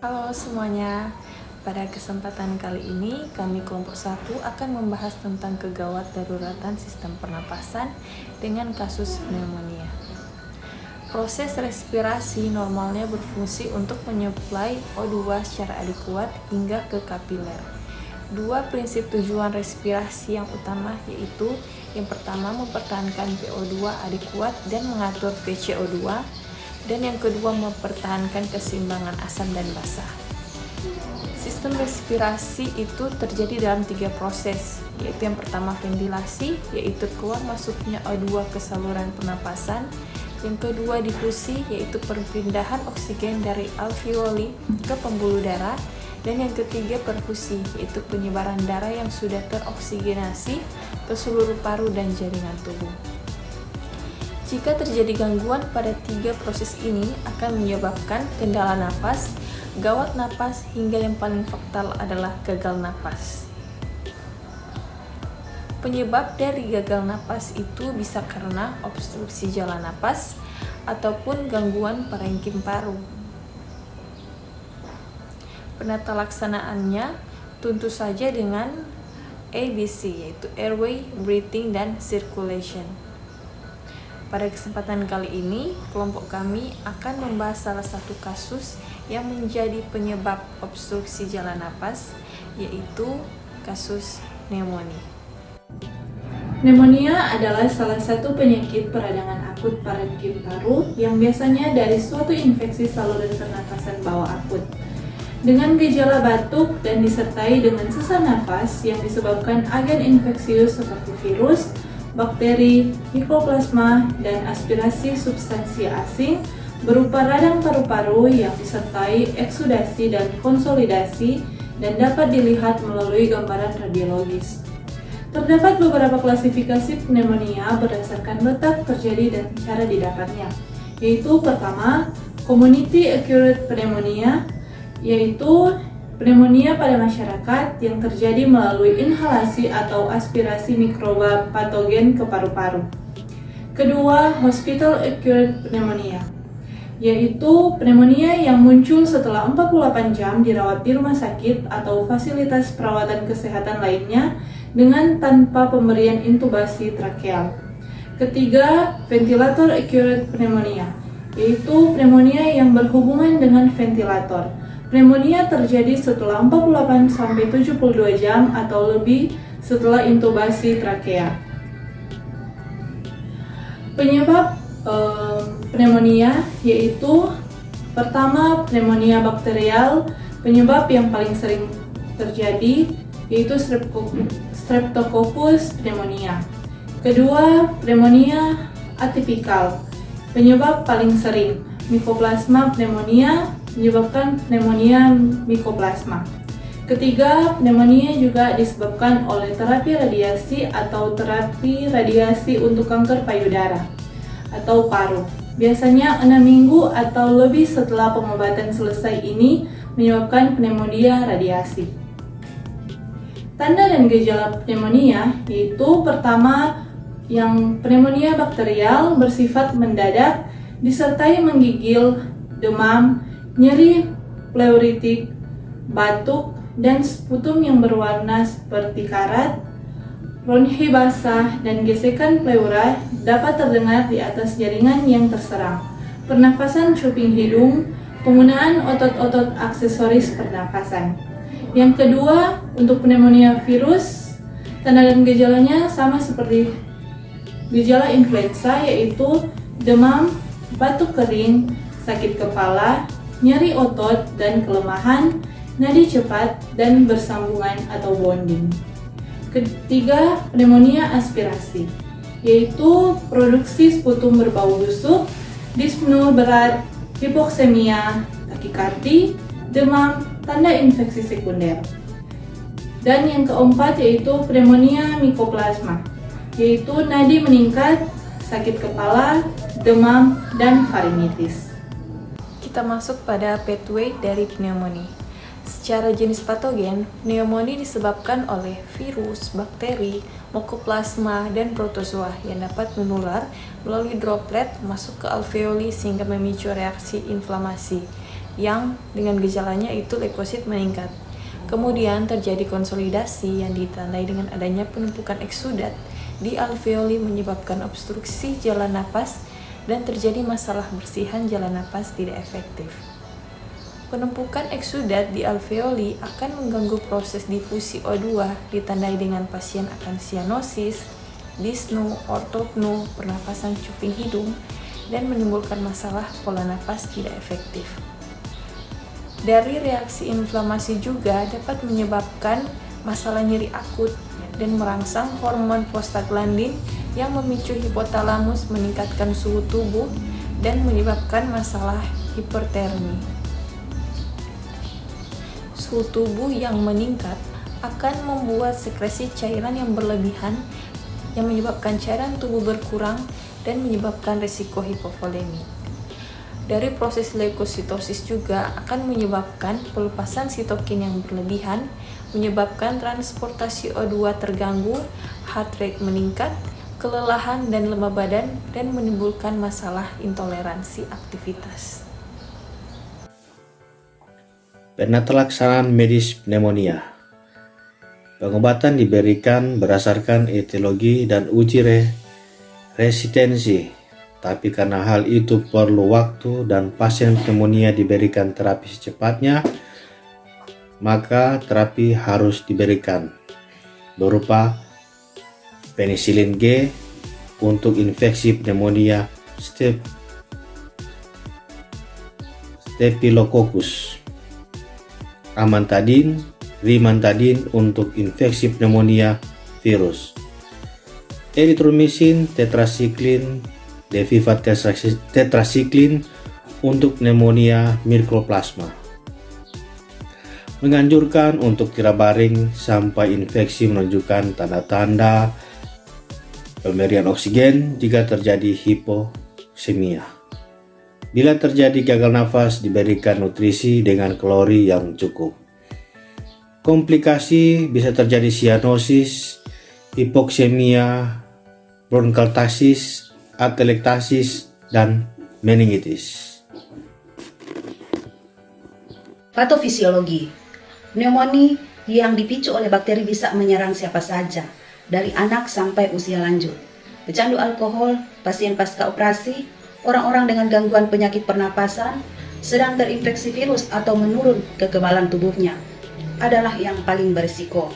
Halo semuanya, pada kesempatan kali ini kami kelompok 1 akan membahas tentang kegawat daruratan sistem pernapasan dengan kasus pneumonia. Proses respirasi normalnya berfungsi untuk menyuplai O2 secara adekuat hingga ke kapiler. Dua prinsip tujuan respirasi yang utama yaitu yang pertama mempertahankan PO2 adekuat dan mengatur PCO2, dan yang kedua mempertahankan keseimbangan asam dan basa. Sistem respirasi itu terjadi dalam 3 proses, yaitu yang pertama ventilasi, yaitu keluar masuknya O2 ke saluran pernapasan. Yang kedua difusi, yaitu perpindahan oksigen dari alveoli ke pembuluh darah. Dan yang ketiga perfusi, yaitu penyebaran darah yang sudah teroksigenasi ke seluruh paru dan jaringan tubuh. Jika terjadi gangguan pada 3 proses ini akan menyebabkan kendala napas, gawat napas, hingga yang paling fatal adalah gagal napas. Penyebab dari gagal napas itu bisa karena obstruksi jalan napas ataupun gangguan parenkim paru. Penata laksanaannya tentu saja dengan ABC, yaitu airway, breathing, dan circulation. Pada kesempatan kali ini, kelompok kami akan membahas salah satu kasus yang menjadi penyebab obstruksi jalan napas, yaitu kasus pneumonia. Pneumonia adalah salah satu penyakit peradangan akut parenkim paru yang biasanya dari suatu infeksi saluran pernafasan bawah akut, dengan gejala batuk dan disertai dengan sesak nafas yang disebabkan agen infeksius seperti virus, bakteri, mikroplasma, dan aspirasi substansi asing berupa radang paru-paru yang disertai eksudasi dan konsolidasi dan dapat dilihat melalui gambaran radiologis. Terdapat beberapa klasifikasi pneumonia berdasarkan letak terjadi dan cara didapatnya, yaitu pertama, community acute pneumonia, yaitu pneumonia pada masyarakat yang terjadi melalui inhalasi atau aspirasi mikroba patogen ke paru-paru. Kedua, hospital acute pneumonia, yaitu pneumonia yang muncul setelah 48 jam dirawat di rumah sakit atau fasilitas perawatan kesehatan lainnya dengan tanpa pemberian intubasi trakeal. Ketiga, ventilator acute pneumonia, yaitu pneumonia yang berhubungan dengan ventilator. Pneumonia terjadi setelah 48-72 jam atau lebih setelah intubasi trakea. Penyebab pneumonia yaitu pertama, pneumonia bakterial. Penyebab yang paling sering terjadi yaitu Streptococcus pneumonia. Kedua, pneumonia atipikal. Penyebab paling sering Mycoplasma pneumonia menyebabkan pneumonia Mycoplasma. Ketiga, pneumonia juga disebabkan oleh terapi radiasi atau terapi radiasi untuk kanker payudara atau paru. Biasanya 6 minggu atau lebih setelah pengobatan selesai ini menyebabkan pneumonia radiasi. Tanda dan gejala pneumonia yaitu pertama, yang pneumonia bakterial bersifat mendadak disertai menggigil, demam, nyeri pleuritik, batuk, dan sputum yang berwarna seperti karat, bronhi basah, dan gesekan pleura dapat terdengar di atas jaringan yang terserang, pernafasan cuping hidung, penggunaan otot-otot aksesoris pernafasan. Yang kedua, untuk pneumonia virus, tanda dan gejalanya sama seperti gejala influenza, yaitu demam, batuk kering, sakit kepala, nyeri otot dan kelemahan, nadi cepat, dan bersambungan atau bonding. Ketiga, pneumonia aspirasi, yaitu produksi sputum berbau busuk, dispnea berat, hipoksemia, takikardi, demam, tanda infeksi sekunder. Dan yang keempat yaitu pneumonia Mycoplasma, yaitu nadi meningkat, sakit kepala, demam, dan faringitis. Kita masuk pada pathway dari pneumonia. Secara jenis patogen, pneumonia disebabkan oleh virus, bakteri, Mycoplasma, dan protozoa yang dapat menular melalui droplet masuk ke alveoli sehingga memicu reaksi inflamasi. yang dengan gejalanya itu leukosit meningkat. Kemudian terjadi konsolidasi yang ditandai dengan adanya penumpukan eksudat di alveoli menyebabkan obstruksi jalan napas dan terjadi masalah bersihan jalan napas tidak efektif. Penumpukan eksudat di alveoli akan mengganggu proses difusi O2 ditandai dengan pasien akan sianosis, dyspnoe, ortopnoe, pernapasan cuping hidung, dan menimbulkan masalah pola napas tidak efektif. Dari reaksi inflamasi juga dapat menyebabkan masalah nyeri akut dan merangsang hormon prostaglandin yang memicu hipotalamus meningkatkan suhu tubuh dan menyebabkan masalah hipertermi. Suhu tubuh yang meningkat akan membuat sekresi cairan yang berlebihan yang menyebabkan cairan tubuh berkurang dan menyebabkan risiko hipovolemi. Dari proses leukositosis juga akan menyebabkan pelepasan sitokin yang berlebihan, menyebabkan transportasi O2 terganggu, heart rate meningkat, kelelahan dan lemah badan, dan menimbulkan masalah intoleransi aktivitas. Penatalaksanaan medis pneumonia. Pengobatan diberikan berdasarkan etiologi dan uji resistensi. Tapi karena hal itu perlu waktu dan pasien pneumonia diberikan terapi secepatnya, maka terapi harus diberikan berupa penisilin G untuk infeksi pneumonia Staphylococcus, amantadin, rimantadin untuk infeksi pneumonia virus, erythromycin, tetrasiklin, Deviva tetrasiklin untuk pneumonia mikroplasma. Menganjurkan untuk tidak baring sampai infeksi menunjukkan tanda-tanda pemberian oksigen jika terjadi hipoksemia. Bila terjadi gagal nafas, diberikan nutrisi dengan kalori yang cukup. Komplikasi bisa terjadi sianosis, hipoksemia, bronkaltasis, atelektasis, dan meningitis. Patofisiologi. Pneumonia yang dipicu oleh bakteri bisa menyerang siapa saja, dari anak sampai usia lanjut. Pecandu alkohol, pasien pasca operasi, orang-orang dengan gangguan penyakit pernapasan, sedang terinfeksi virus atau menurun kekebalan tubuhnya adalah yang paling berisiko.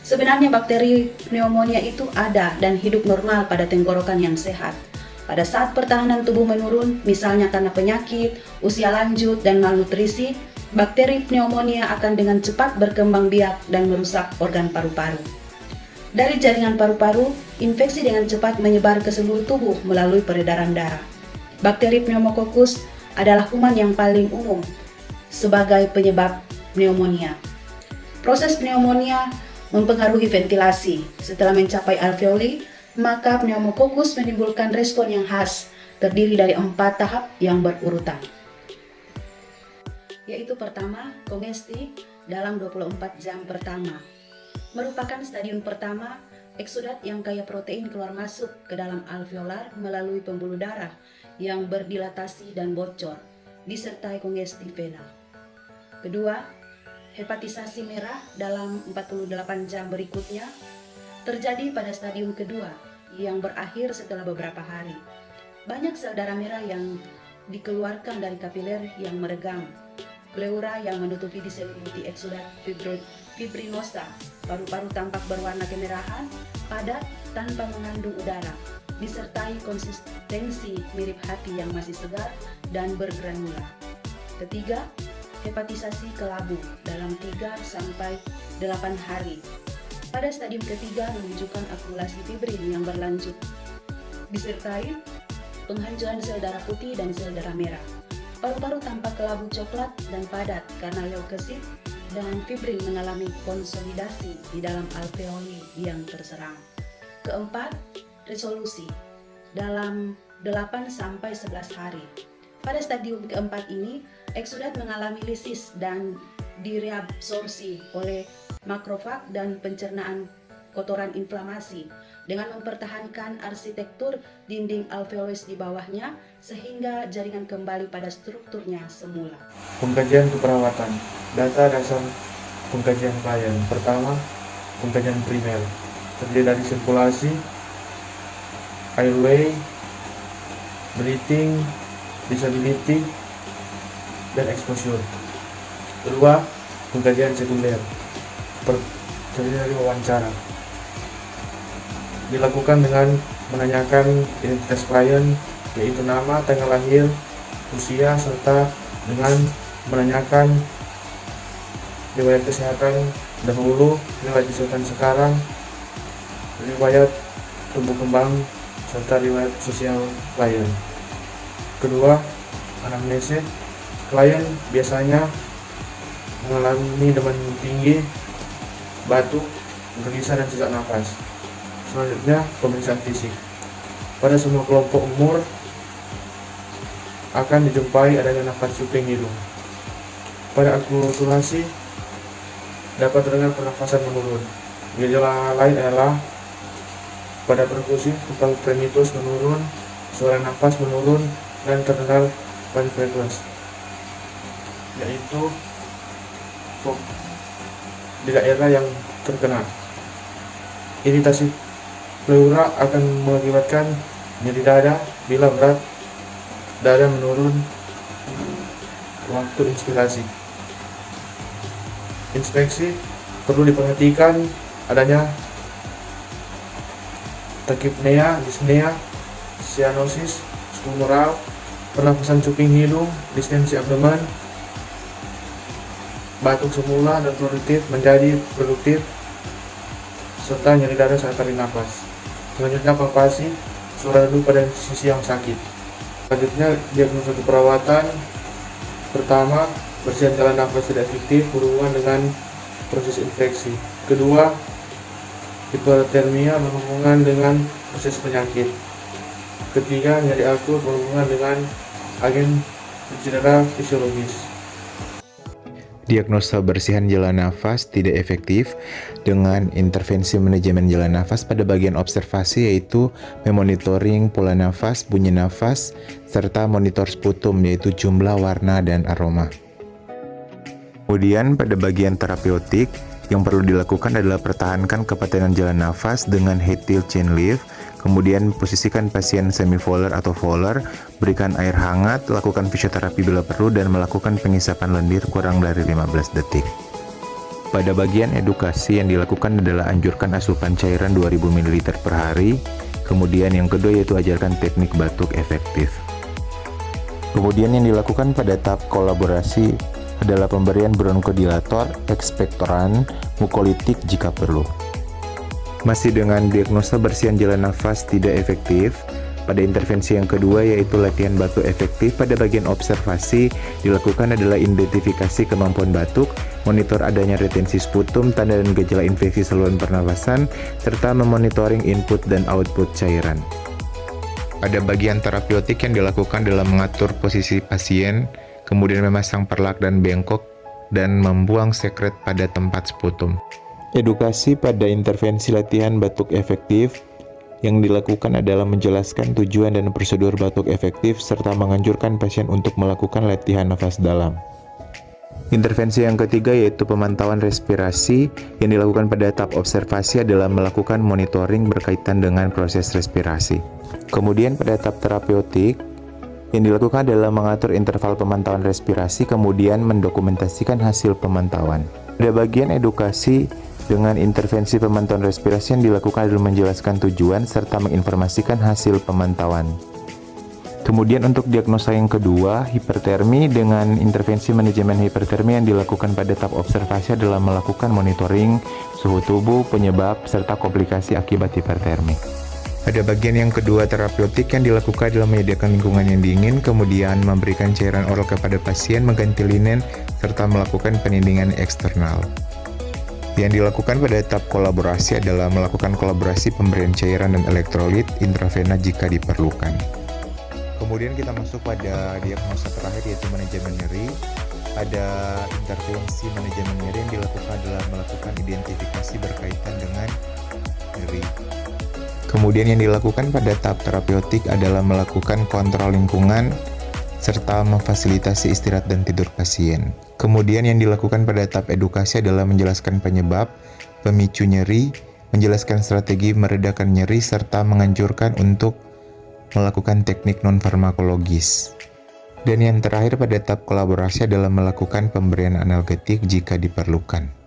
Sebenarnya bakteri pneumonia itu ada dan hidup normal pada tenggorokan yang sehat. Pada saat pertahanan tubuh menurun, misalnya karena penyakit, usia lanjut, dan malnutrisi, bakteri pneumonia akan dengan cepat berkembang biak dan merusak organ paru-paru. Dari jaringan paru-paru, infeksi dengan cepat menyebar ke seluruh tubuh melalui peredaran darah. Bakteri pneumococcus adalah kuman yang paling umum sebagai penyebab pneumonia. Proses pneumonia mempengaruhi ventilasi. Setelah mencapai alveoli, maka pneumococcus menimbulkan respon yang khas, terdiri dari 4 tahap yang berurutan. Yaitu pertama, kongesti dalam 24 jam pertama. Merupakan stadium pertama, eksudat yang kaya protein keluar masuk ke dalam alveolar melalui pembuluh darah yang berdilatasi dan bocor, disertai kongesti vena. Kedua, hepatisasi merah dalam 48 jam berikutnya terjadi pada stadium kedua yang berakhir setelah beberapa hari. Banyak sel darah merah yang dikeluarkan dari kapiler yang meregang, pleura yang menutupi diselimuti eksudat fibrinosa, paru-paru tampak berwarna kemerahan, padat tanpa mengandung udara, disertai konsistensi mirip hati yang masih segar dan bergranula. Ketiga, hepatisasi kelabu dalam 3-8 hari. Pada stadium ketiga menunjukkan akumulasi fibrin yang berlanjut, disertai penghancuran sel darah putih dan sel darah merah. Paru-paru tampak kelabu coklat dan padat karena leukosit dan fibrin mengalami konsolidasi di dalam alveoli yang terserang. Keempat, resolusi dalam 8-11 hari. Pada stadium keempat ini, eksudat mengalami lisis dan direabsorpsi oleh makrofag dan pencernaan kotoran inflamasi dengan mempertahankan arsitektur dinding alveolus di bawahnya sehingga jaringan kembali pada strukturnya semula. Pengkajian keperawatan. Data dasar pengkajian klien. Pertama, pengkajian primer terdiri dari sirkulasi, airway, breathing, disability, dan exposure. Kedua, pengkajian sekunder terdiri dari wawancara. Dilakukan dengan menanyakan identitas klien, yaitu nama, tanggal lahir, usia, serta dengan menanyakan riwayat kesehatan dahulu, riwayat kesehatan sekarang, riwayat tumbuh kembang, serta riwayat sosial klien. Kedua, anamnesis. Klien biasanya mengalami demam tinggi, batuk, gelisah, dan sesak nafas. Selanjutnya, pemeriksaan fisik. Pada semua kelompok umur akan dijumpai adanya nafas cuping hidung. Pada akulturasi dapat terdengar pernafasan menurun. Gejala lain adalah pada perkusif total prenitus menurun, suara nafas menurun, dan terdengar paling frekuens, yaitu di daerah yang terkena. Iritasi pleura akan mengakibatkan nyeri dada bila berat dada menurun waktu inspirasi. Inspeksi perlu diperhatikan adanya tachypnea, dyspnea, cyanosis, skumural, pernafasan cuping hidung, distensi abdomen, batuk semula dan produktif menjadi produktif, serta nyeri dada saat tarik nafas. Selanjutnya, palpasi, suara duduk pada sisi yang sakit. Selanjutnya, diagnosa keperawatan. Pertama, bersihan jalan nafas tidak efektif berhubungan dengan proses infeksi. Kedua, hipertermia berhubungan dengan proses penyakit. Ketiga, nyeri akut berhubungan dengan agen cedera fisiologis. Diagnosa bersihan jalan nafas tidak efektif dengan intervensi manajemen jalan nafas pada bagian observasi, yaitu memonitoring pola nafas, bunyi nafas, serta monitor sputum, yaitu jumlah, warna, dan aroma. Kemudian pada bagian terapeutik, yang perlu dilakukan adalah pertahankan kepatengan jalan nafas dengan head tilt chin lift, kemudian posisikan pasien semi-volar atau volar, berikan air hangat, lakukan fisioterapi bila perlu, dan melakukan pengisapan lendir kurang dari 15 detik. Pada bagian edukasi, yang dilakukan adalah anjurkan asupan cairan 2000 ml per hari, kemudian yang kedua yaitu ajarkan teknik batuk efektif. Kemudian yang dilakukan pada tahap kolaborasi adalah pemberian bronkodilator, ekspektoran, mukolitik jika perlu. Masih dengan diagnosa bersihan jalan nafas tidak efektif, pada intervensi yang kedua yaitu latihan batuk efektif, pada bagian observasi dilakukan adalah identifikasi kemampuan batuk, monitor adanya retensi sputum, tanda dan gejala infeksi saluran pernafasan, serta memonitoring input dan output cairan. Pada bagian terapeutik yang dilakukan adalah mengatur posisi pasien, kemudian memasang perlak dan bengkok, dan membuang sekret pada tempat sputum. Edukasi pada intervensi latihan batuk efektif yang dilakukan adalah menjelaskan tujuan dan prosedur batuk efektif serta menganjurkan pasien untuk melakukan latihan nafas dalam. Intervensi yang ketiga yaitu pemantauan respirasi yang dilakukan pada tahap observasi adalah melakukan monitoring berkaitan dengan proses respirasi. Kemudian pada tahap terapeutik yang dilakukan adalah mengatur interval pemantauan respirasi kemudian mendokumentasikan hasil pemantauan. Pada bagian edukasi dengan intervensi pemantauan respirasi yang dilakukan adalah menjelaskan tujuan serta menginformasikan hasil pemantauan. Kemudian untuk diagnosa yang kedua, hipertermi dengan intervensi manajemen hipertermi yang dilakukan pada tahap observasi adalah melakukan monitoring suhu tubuh, penyebab, serta komplikasi akibat hipertermi. Pada bagian yang kedua terapeutik yang dilakukan adalah menyediakan lingkungan yang dingin, kemudian memberikan cairan oral kepada pasien, mengganti linen, serta melakukan pendinginan eksternal. Yang dilakukan pada tahap kolaborasi adalah melakukan kolaborasi pemberian cairan dan elektrolit intravena jika diperlukan. Kemudian kita masuk pada diagnosa terakhir yaitu manajemen nyeri. ada intervensi manajemen nyeri yang dilakukan adalah melakukan identifikasi berkaitan dengan nyeri. Kemudian yang dilakukan pada tahap terapeutik adalah melakukan kontrol lingkungan serta memfasilitasi istirahat dan tidur pasien. Kemudian yang dilakukan pada tahap edukasi adalah menjelaskan penyebab, pemicu nyeri, menjelaskan strategi meredakan nyeri, serta menganjurkan untuk melakukan teknik non-farmakologis. Dan yang terakhir pada tahap kolaborasi adalah melakukan pemberian analgetik jika diperlukan.